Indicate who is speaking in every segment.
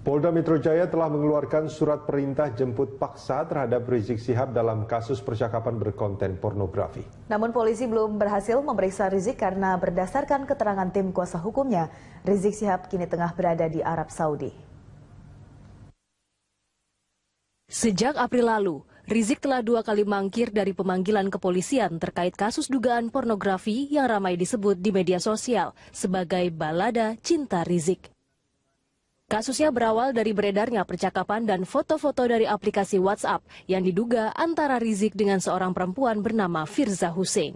Speaker 1: Polda Metro Jaya telah mengeluarkan surat perintah jemput paksa terhadap Rizik Syihab dalam kasus percakapan berkonten pornografi.
Speaker 2: Namun polisi belum berhasil memeriksa Rizik karena berdasarkan keterangan tim kuasa hukumnya, Rizik Syihab kini tengah berada di Arab Saudi.
Speaker 3: Sejak April lalu, Rizik telah 2 kali mangkir dari pemanggilan kepolisian terkait kasus dugaan pornografi yang ramai disebut di media sosial sebagai balada cinta Rizik. Kasusnya berawal dari beredarnya percakapan dan foto-foto dari aplikasi WhatsApp yang diduga antara Rizik dengan seorang perempuan bernama Firza Hussein.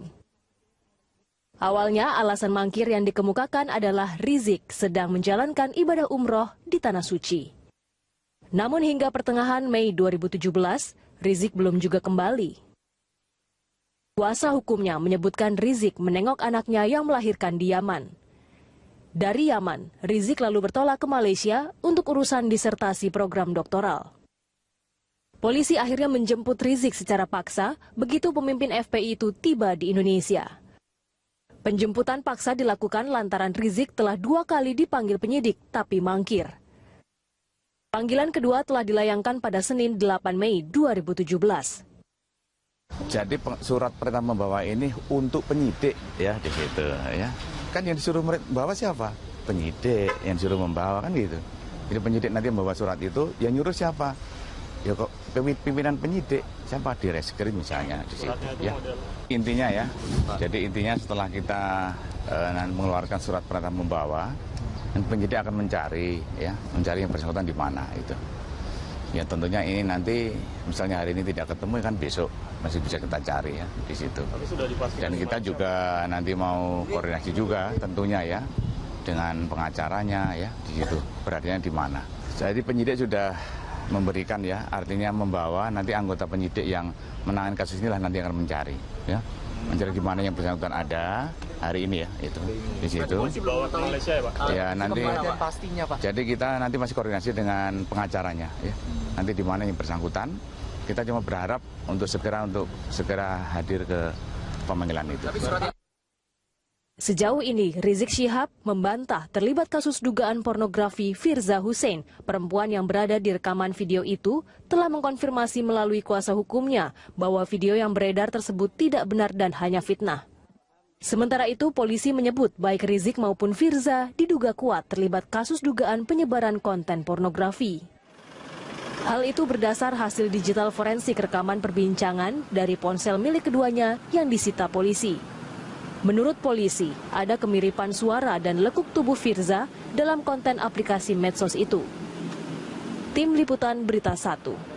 Speaker 3: Awalnya alasan mangkir yang dikemukakan adalah Rizik sedang menjalankan ibadah umroh di Tanah Suci. Namun hingga pertengahan Mei 2017, Rizik belum juga kembali. Kuasa hukumnya menyebutkan Rizik menengok anaknya yang melahirkan di Yaman. Dari Yaman, Rizik lalu bertolak ke Malaysia untuk urusan disertasi program doktoral. Polisi akhirnya menjemput Rizik secara paksa begitu pemimpin FPI itu tiba di Indonesia. Penjemputan paksa dilakukan lantaran Rizik telah 2 kali dipanggil penyidik tapi mangkir. Panggilan kedua telah dilayangkan pada Senin 8 Mei 2017.
Speaker 4: Jadi surat perintah membawa ini untuk penyidik ya di situ ya. Kan yang disuruh membawa siapa? Penyidik yang disuruh membawa kan gitu. Jadi penyidik nanti membawa surat itu, yang nyuruh siapa? Ya kok pimpinan penyidik, siapa? Di reskrim misalnya di situ. Ya. Intinya ya, jadi intinya setelah kita mengeluarkan surat perintah membawa, penyidik akan mencari yang bersangkutan di mana itu. Ya tentunya ini nanti misalnya hari ini tidak ketemu kan besok masih bisa kita cari ya di situ. Dan kita juga nanti mau koordinasi juga tentunya ya dengan pengacaranya ya di situ berarti di mana. Jadi penyidik sudah memberikan ya artinya membawa nanti anggota penyidik yang menangani kasus inilah nanti akan mencari ya. Mencari di mana yang bersangkutan ada hari ini ya itu di situ.
Speaker 5: Dibawa ke Malaysia ya Pak?
Speaker 4: Ya nanti
Speaker 5: pastinya Pak.
Speaker 4: Jadi kita nanti masih koordinasi dengan pengacaranya ya. Nanti di mana yang bersangkutan. Kita cuma berharap untuk segera hadir ke pemanggilan itu.
Speaker 3: Sejauh ini, Rizik Syihab membantah terlibat kasus dugaan pornografi Firza Hussein. Perempuan yang berada di rekaman video itu telah mengkonfirmasi melalui kuasa hukumnya bahwa video yang beredar tersebut tidak benar dan hanya fitnah. Sementara itu, polisi menyebut baik Rizik maupun Firza diduga kuat terlibat kasus dugaan penyebaran konten pornografi. Hal itu berdasar hasil digital forensik rekaman perbincangan dari ponsel milik keduanya yang disita polisi. Menurut polisi, ada kemiripan suara dan lekuk tubuh Firza dalam konten aplikasi medsos itu. Tim Liputan Berita 1.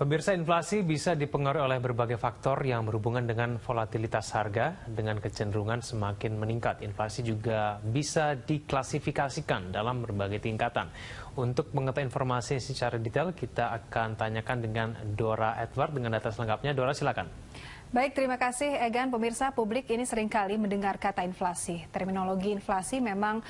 Speaker 6: Pemirsa, inflasi bisa dipengaruhi oleh berbagai faktor yang berhubungan dengan volatilitas harga. Dengan kecenderungan semakin meningkat, inflasi juga bisa diklasifikasikan dalam berbagai tingkatan. Untuk mengetahui informasi secara detail, kita akan tanyakan dengan Dora Edward dengan data selengkapnya. Dora, silakan.
Speaker 7: Baik, terima kasih Egan. Pemirsa, publik ini seringkali mendengar kata inflasi. Terminologi inflasi memang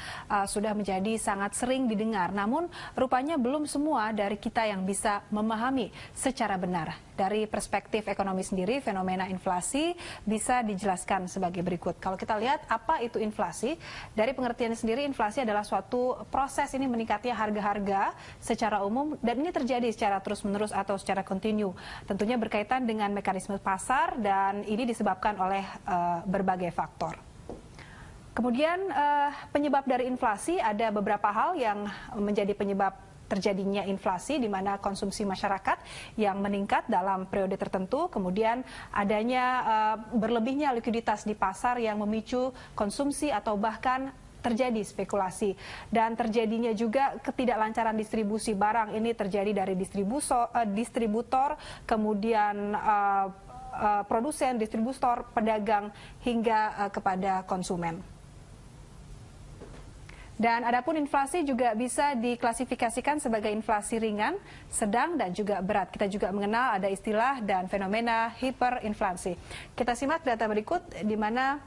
Speaker 7: sudah menjadi sangat sering didengar. Namun rupanya belum semua dari kita yang bisa memahami secara benar. Dari perspektif ekonomi sendiri, fenomena inflasi bisa dijelaskan sebagai berikut. Kalau kita lihat apa itu inflasi, dari pengertian sendiri inflasi adalah suatu proses ini meningkatnya harga-harga secara umum dan ini terjadi secara terus-menerus atau secara kontinu. Tentunya berkaitan dengan mekanisme pasar dan ini disebabkan oleh berbagai faktor. Kemudian penyebab dari inflasi ada beberapa hal yang menjadi penyebab terjadinya inflasi, di mana konsumsi masyarakat yang meningkat dalam periode tertentu, kemudian adanya berlebihnya likuiditas di pasar yang memicu konsumsi atau bahkan terjadi spekulasi, dan terjadinya juga ketidaklancaran distribusi barang. Ini terjadi dari distributor, kemudian produsen, distributor, pedagang hingga kepada konsumen. Dan adapun inflasi juga bisa diklasifikasikan sebagai inflasi ringan, sedang, dan juga berat. Kita juga mengenal ada istilah dan fenomena hiperinflasi. Kita simak data berikut di mana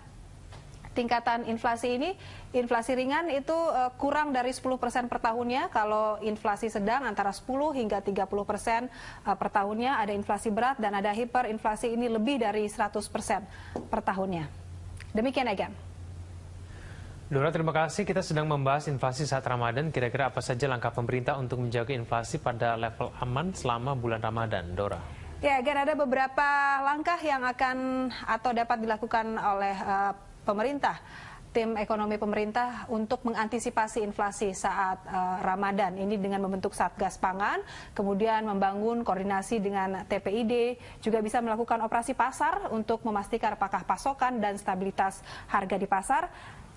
Speaker 7: tingkatan inflasi ini, inflasi ringan itu kurang dari 10% per tahunnya. Kalau inflasi sedang antara 10 hingga 30% per tahunnya. Ada inflasi berat dan ada hiperinflasi, ini lebih dari 100% per tahunnya. Demikian, Egan.
Speaker 6: Dora, terima kasih. Kita sedang membahas inflasi saat Ramadan. Kira-kira apa saja langkah pemerintah untuk menjaga inflasi pada level aman selama bulan Ramadan, Dora?
Speaker 7: Ya, agar ada beberapa langkah yang akan atau dapat dilakukan oleh pemerintah. Tim ekonomi pemerintah untuk mengantisipasi inflasi saat Ramadan ini dengan membentuk Satgas Pangan, kemudian membangun koordinasi dengan TPID, juga bisa melakukan operasi pasar untuk memastikan apakah pasokan dan stabilitas harga di pasar.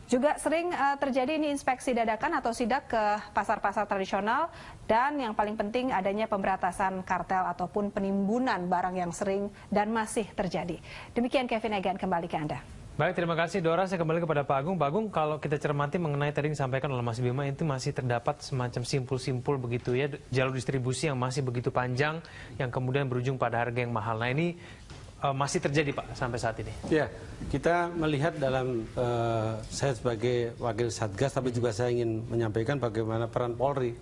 Speaker 7: Juga sering terjadi ini inspeksi dadakan atau sidak ke pasar-pasar tradisional, dan yang paling penting adanya pemberantasan kartel ataupun penimbunan barang yang sering dan masih terjadi. Demikian Kevin Egan, kembali ke Anda.
Speaker 6: Baik, terima kasih Dora. Saya kembali kepada Pak Agung. Pak Agung, kalau kita cermati mengenai tadi disampaikan oleh Mas Bima, itu masih terdapat semacam simpul-simpul begitu ya, jalur distribusi yang masih begitu panjang, yang kemudian berujung pada harga yang mahal. Nah ini masih terjadi Pak sampai saat ini?
Speaker 8: Ya, kita melihat dalam, saya sebagai wakil Satgas, tapi juga saya ingin menyampaikan bagaimana peran Polri.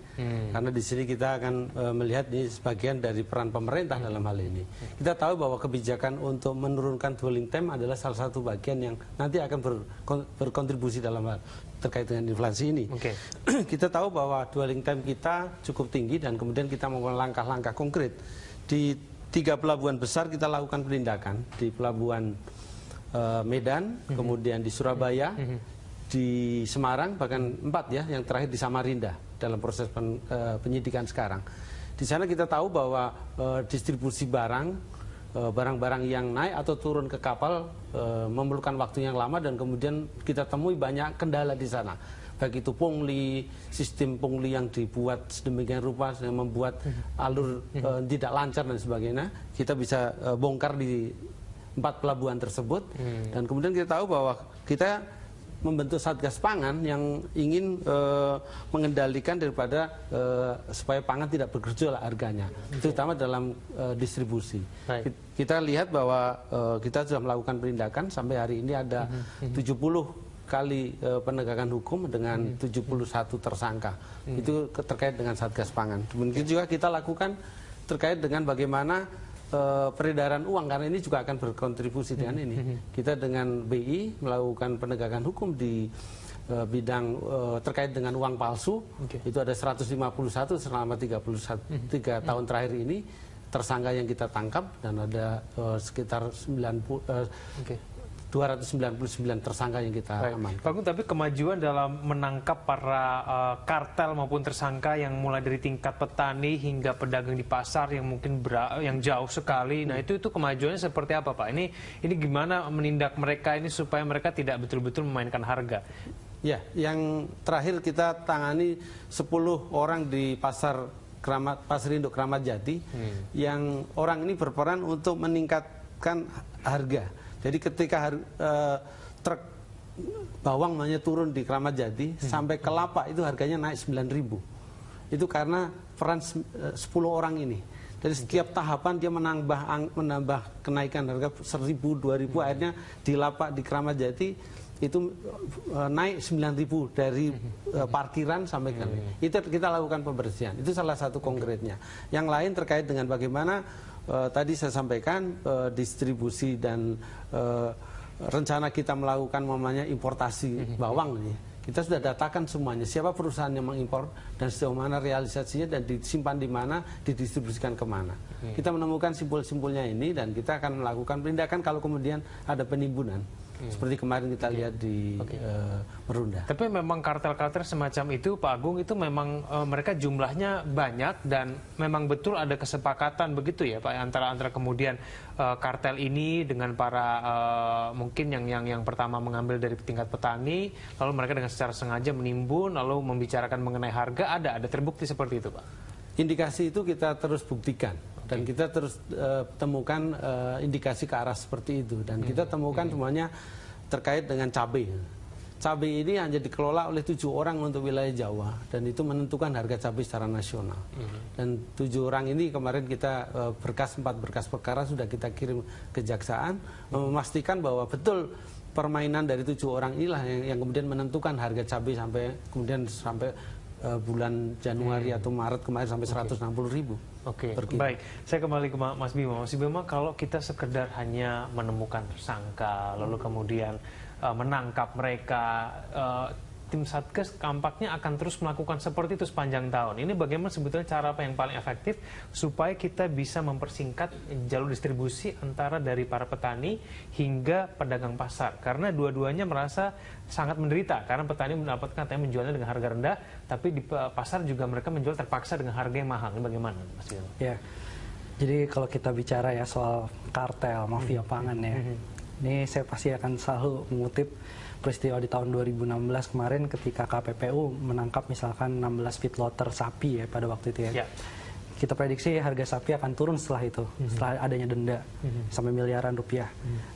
Speaker 8: Karena di sini kita akan melihat ini sebagian dari peran pemerintah dalam hal ini. Kita tahu bahwa kebijakan untuk menurunkan dwelling time adalah salah satu bagian yang nanti akan berkontribusi dalam hal terkait dengan inflasi ini. Kita tahu bahwa dwelling time kita cukup tinggi dan kemudian kita melakukan langkah-langkah konkret. Di 3 pelabuhan besar kita lakukan penindakan, di pelabuhan Medan, kemudian di Surabaya, di Semarang, bahkan 4 ya, yang terakhir di Samarinda dalam proses penyidikan sekarang. Di sana kita tahu bahwa distribusi barang-barang yang naik atau turun ke kapal memerlukan waktu yang lama, dan kemudian kita temui banyak kendala di sana. Baik itu pungli, sistem pungli yang dibuat sedemikian rupa yang membuat alur tidak lancar dan sebagainya. Kita bisa bongkar di 4 pelabuhan tersebut. Dan kemudian kita tahu bahwa kita membentuk Satgas Pangan yang ingin mengendalikan daripada supaya pangan tidak bergejolak harganya, terutama dalam distribusi. Kita lihat bahwa kita sudah melakukan penindakan sampai hari ini ada 70 kali penegakan hukum dengan 71 tersangka. Itu terkait dengan Satgas Pangan. Kemudian juga kita lakukan terkait dengan bagaimana peredaran uang, karena ini juga akan berkontribusi dengan ini. Kita dengan BI melakukan penegakan hukum di bidang terkait dengan uang palsu. Itu ada 151 selama 3 tahun terakhir ini tersangka yang kita tangkap, dan ada sekitar 299 tersangka yang kita amankan.
Speaker 6: Pak Agung, tapi kemajuan dalam menangkap para kartel maupun tersangka yang mulai dari tingkat petani hingga pedagang di pasar yang mungkin yang jauh sekali. Nah itu kemajuannya seperti apa Pak? Ini gimana menindak mereka ini supaya mereka tidak betul-betul memainkan harga?
Speaker 8: Ya, yang terakhir kita tangani 10 orang di pasar Induk Kramat Jati, yang orang ini berperan untuk meningkatkan harga. Jadi ketika truk bawang turun di Kramat Jati sampai ke Lapak itu harganya naik 9.000. Itu karena peran 10 orang ini. Dari setiap tahapan dia menambah kenaikan harga 1.000, 2.000, akhirnya di Lapak di Kramat Jati itu naik 9.000 dari parkiran sampai ke itu kita lakukan pembersihan. Itu salah satu konkretnya. Yang lain terkait dengan bagaimana tadi saya sampaikan distribusi dan rencana kita melakukan importasi bawang nih. Kita sudah datakan semuanya, siapa perusahaan yang mengimpor dan sejauh mana realisasinya dan disimpan di mana, didistribusikan kemana. Kita menemukan simpul-simpulnya ini dan kita akan melakukan penindakan kalau kemudian ada penimbunan. Seperti kemarin kita lihat di Merunda.
Speaker 6: Tapi memang kartel-kartel semacam itu Pak Agung, itu memang mereka jumlahnya banyak dan memang betul ada kesepakatan begitu ya Pak, antara kemudian kartel ini dengan para mungkin yang pertama mengambil dari tingkat petani, lalu mereka dengan secara sengaja menimbun, lalu membicarakan mengenai harga, ada terbukti seperti itu Pak?
Speaker 8: Indikasi itu kita terus buktikan. Dan kita terus temukan indikasi ke arah seperti itu. Dan kita temukan semuanya terkait dengan cabai. Cabai ini hanya dikelola oleh 7 orang untuk wilayah Jawa. Dan itu menentukan harga cabai secara nasional. Dan 7 orang ini kemarin kita 4 berkas perkara sudah kita kirim ke Kejaksaan. Memastikan bahwa betul permainan dari 7 orang inilah yang kemudian menentukan harga cabai sampai bulan Januari atau Maret kemarin sampai 160.000.
Speaker 6: Baik. Saya kembali ke Mas Bima. Mas Bima, kalau kita sekedar hanya menemukan tersangka, lalu kemudian menangkap mereka. Tim Satgas tampaknya akan terus melakukan seperti itu sepanjang tahun. Ini bagaimana sebetulnya cara apa yang paling efektif supaya kita bisa mempersingkat jalur distribusi antara dari para petani hingga pedagang pasar. Karena dua-duanya merasa sangat menderita karena petani mendapatkan katanya menjualnya dengan harga rendah, tapi di pasar juga mereka menjual terpaksa dengan harga yang mahal. Ini bagaimana, Mas Bima?
Speaker 9: Ya, jadi kalau kita bicara ya soal kartel, mafia pangan ya, ini saya pasti akan selalu mengutip peristiwa di tahun 2016 kemarin ketika KPPU menangkap misalkan 16 feedlotter sapi ya pada waktu itu ya. Kita prediksi harga sapi akan turun setelah itu, setelah adanya denda sampai miliaran rupiah.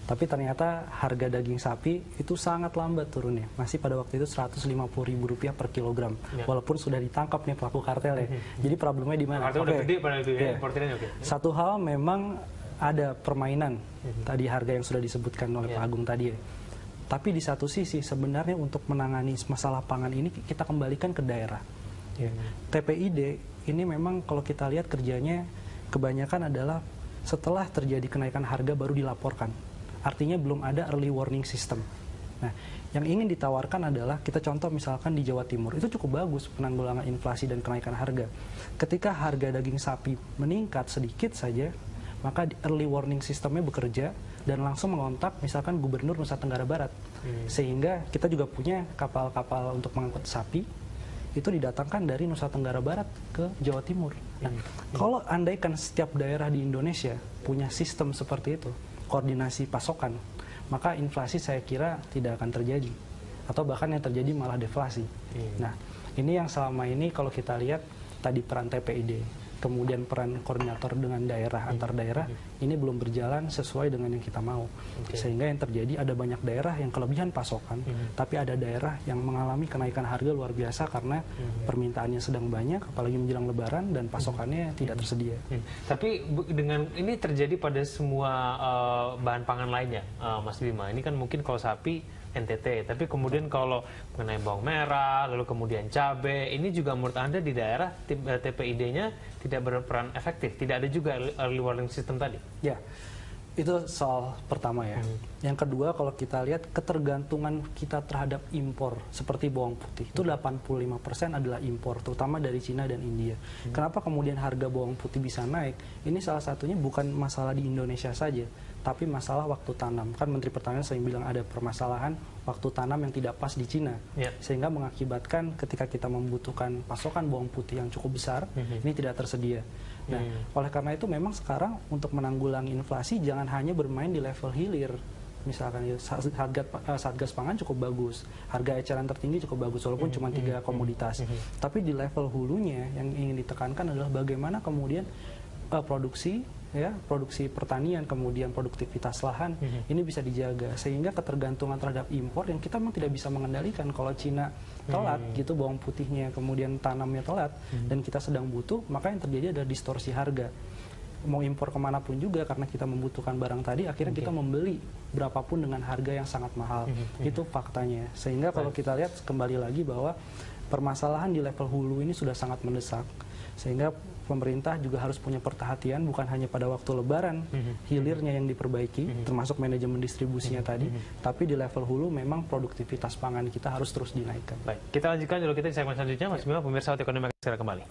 Speaker 9: Tapi ternyata harga daging sapi itu sangat lambat turunnya, masih pada waktu itu Rp150.000 per kilogram, walaupun sudah ditangkap nih pelaku kartel ya. Jadi problemnya di mana?
Speaker 6: Kartel udah gede pada itu ya, importernya oke.
Speaker 9: Satu hal memang ada permainan tadi harga yang sudah disebutkan oleh Pak Agung tadi ya. Tapi di satu sisi sebenarnya untuk menangani masalah pangan ini kita kembalikan ke daerah. TPID ini memang kalau kita lihat kerjanya kebanyakan adalah setelah terjadi kenaikan harga baru dilaporkan. Artinya belum ada early warning system. Nah, yang ingin ditawarkan adalah kita contoh misalkan di Jawa Timur itu cukup bagus penanggulangan inflasi dan kenaikan harga. Ketika harga daging sapi meningkat sedikit saja, maka early warning sistemnya bekerja dan langsung mengontak misalkan Gubernur Nusa Tenggara Barat. Sehingga kita juga punya kapal-kapal untuk mengangkut sapi itu didatangkan dari Nusa Tenggara Barat ke Jawa Timur. Nah, kalau andaikan setiap daerah di Indonesia punya sistem seperti itu, koordinasi pasokan, maka inflasi saya kira tidak akan terjadi. Atau bahkan yang terjadi malah deflasi. Nah, ini yang selama ini kalau kita lihat tadi peran TPID, kemudian peran koordinator dengan daerah antar daerah ini belum berjalan sesuai dengan yang kita mau. Sehingga yang terjadi ada banyak daerah yang kelebihan pasokan, tapi ada daerah yang mengalami kenaikan harga luar biasa karena permintaannya sedang banyak, apalagi menjelang Lebaran dan pasokannya tidak tersedia.
Speaker 6: Tapi dengan ini terjadi pada semua bahan pangan lainnya, Mas Bima. Ini kan mungkin kalau sapi NTT, tapi kemudian kalau mengenai bawang merah, lalu kemudian cabai, ini juga menurut Anda di daerah TPID-nya tidak berperan efektif, tidak ada juga early warning system tadi?
Speaker 9: Ya, itu soal pertama ya. Yang kedua kalau kita lihat ketergantungan kita terhadap impor seperti bawang putih, itu 85% adalah impor, terutama dari Cina dan India. Kenapa kemudian harga bawang putih bisa naik? Ini salah satunya bukan masalah di Indonesia saja, tapi masalah waktu tanam. Kan Menteri Pertanian sering bilang ada permasalahan waktu tanam yang tidak pas di Cina. Sehingga mengakibatkan ketika kita membutuhkan pasokan bawang putih yang cukup besar, ini tidak tersedia. Nah, oleh karena itu memang sekarang untuk menanggulangi inflasi jangan hanya bermain di level hilir. Misalkan Satgas Pangan cukup bagus, harga eceran tertinggi cukup bagus walaupun cuma 3 komoditas. Tapi di level hulunya yang ingin ditekankan adalah bagaimana kemudian produksi pertanian, kemudian produktivitas lahan ini bisa dijaga sehingga ketergantungan terhadap impor yang kita memang tidak bisa mengendalikan. Kalau Cina telat gitu bawang putihnya, kemudian tanamnya telat dan kita sedang butuh, maka yang terjadi adalah distorsi harga. Mau impor kemanapun juga karena kita membutuhkan barang tadi, akhirnya kita membeli berapapun dengan harga yang sangat mahal. Itu faktanya. Sehingga kalau kita lihat kembali lagi bahwa permasalahan di level hulu ini sudah sangat mendesak. Sehingga pemerintah juga harus punya perhatian bukan hanya pada waktu Lebaran, hilirnya yang diperbaiki, termasuk manajemen distribusinya tadi, tapi di level hulu memang produktivitas pangan kita harus terus dinaikkan.
Speaker 6: Baik, kita lanjutkan dulu kita di segmen selanjutnya, Mas Bima, pemirsa Ekonomi akan segera kembali.